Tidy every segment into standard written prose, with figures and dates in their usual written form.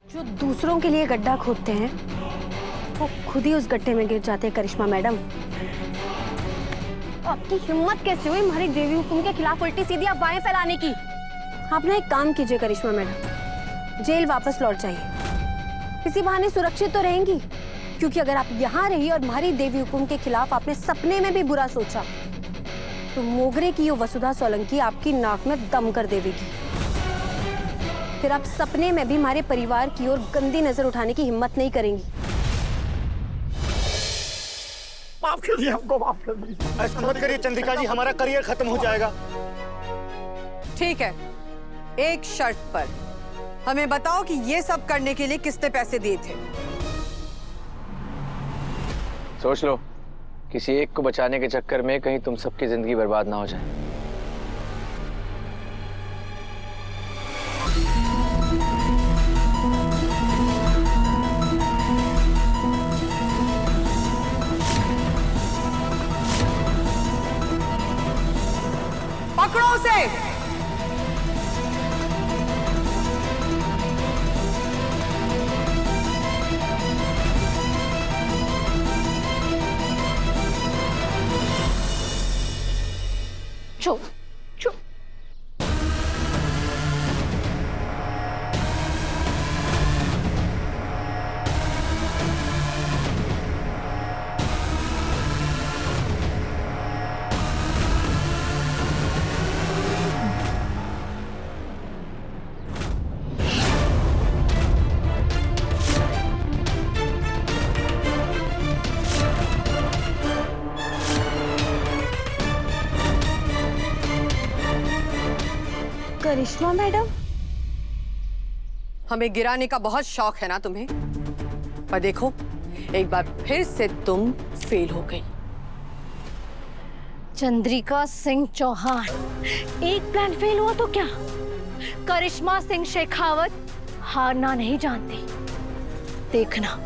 जो दूसरों के लिए गड्ढा खोदते हैं वो खुद ही उस गड्ढे में गिर जाते हैं करिश्मा मैडम। आपकी हिम्मत कैसे हुई हमारी देवी हुकुम के खिलाफ उल्टी सीधी अफवाहें फैलाने की? आप ना एक काम कीजिए करिश्मा मैडम, जेल वापस लौट जाइए। किसी बहाने सुरक्षित तो रहेंगी, क्योंकि अगर आप यहाँ रही और हमारी देवी हुकुम के खिलाफ आपने सपने में भी बुरा सोचा तो मोगरे की ये वसुधा सोलंकी आपकी नाक में दम कर देवेगी। फिर आप सपने में भी हमारे परिवार की ओर गंदी नजर उठाने की हिम्मत नहीं करेंगी। माफ कर दिया, हमको माफ कर दीजिए। ऐसा मत करिए चंद्रिका जी, हमारा करियर खत्म हो जाएगा। ठीक है, एक शर्त पर हमें बताओ कि ये सब करने के लिए किसने पैसे दिए थे? सोच लो, किसी एक को बचाने के चक्कर में कहीं तुम सबकी जिंदगी बर्बाद ना हो जाए। पकड़ो उसे। चुप चुप। करिश्मा मैडम, हमें गिराने का बहुत शौक है ना तुम्हें, पर देखो एक बार फिर से तुम फेल हो गई। चंद्रिका सिंह चौहान, एक प्लान फेल हुआ तो क्या? करिश्मा सिंह शेखावत हारना नहीं जानती। देखना,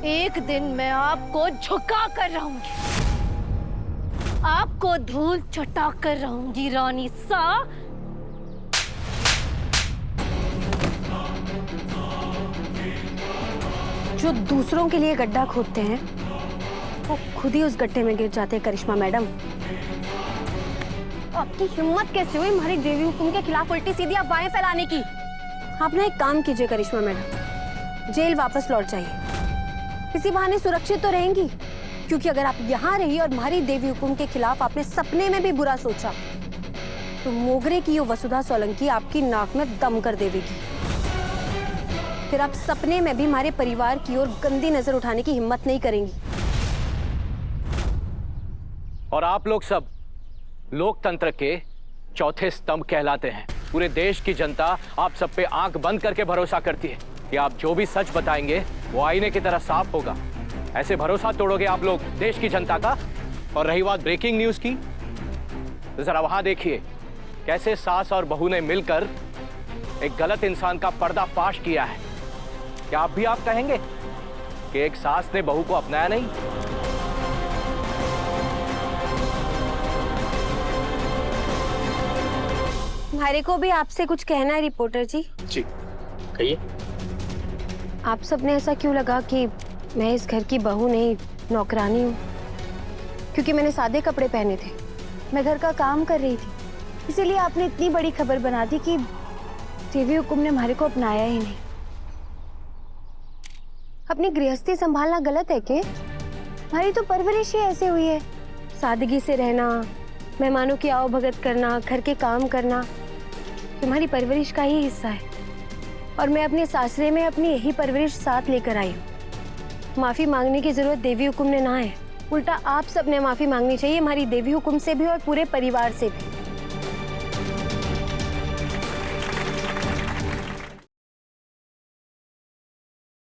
एक दिन मैं आपको झुका कर रहूंगी, आपको धूल चटा कर रहूंगी रानी सा। जो दूसरों के लिए गड्ढा खोदते हैं वो खुद ही उस गड्ढे में गिर जाते हैं करिश्मा मैडम। आपकी हिम्मत कैसे हुई हमारी देवी हुकुम के खिलाफ उल्टी सीधी अफवाहें फैलाने की? आप ना एक काम कीजिए करिश्मा मैडम, जेल वापस लौट जाइए। किसी बहाने सुरक्षित तो रहेंगी, क्योंकि अगर आप यहाँ रही और हमारी देवी हुकुम के खिलाफ आपने सपने में भी बुरा सोचा तो मोगरे की ये वसुधा सोलंकी आपकी नाक में दम कर देवेगी। फिर आप सपने में भी हमारे परिवार की ओर गंदी नजर उठाने की हिम्मत नहीं करेंगी। और आप लोग सब लोकतंत्र के चौथे स्तंभ कहलाते हैं। पूरे देश की जनता आप सब पे आंख बंद करके भरोसा करती है कि आप जो भी सच बताएंगे वो आईने की तरह साफ होगा। ऐसे भरोसा तोड़ोगे आप लोग देश की जनता का। और रही बात ब्रेकिंग न्यूज की, तो जरा वहां देखिए कैसे सास और बहू ने मिलकर एक गलत इंसान का पर्दाफाश किया है। क्या आप भी आप कहेंगे कि एक सास ने बहू को अपनाया नहीं? हमारे को भी आपसे कुछ कहना है रिपोर्टर जी। जी कहिए। आप सबने ऐसा क्यों लगा कि मैं इस घर की बहू नहीं नौकरानी हूँ? क्योंकि मैंने सादे कपड़े पहने थे, मैं घर का काम कर रही थी, इसीलिए आपने इतनी बड़ी खबर बना दी कि देवी हुकुम ने हमारे को अपनाया ही नहीं। अपनी गृहस्थी संभालना गलत है क्या? हमारी तो परवरिश ही ऐसे हुई है, सादगी से रहना, मेहमानों की आओ भगत करना, घर के काम करना, तुम्हारी परवरिश का ही हिस्सा है। और मैं अपने सासरे में अपनी यही परवरिश साथ लेकर आई हूँ। माफी मांगने की जरूरत देवी हुकुम ने ना है, उल्टा आप सबने माफी मांगनी चाहिए हमारी देवी हुकुम से भी और पूरे परिवार से भी।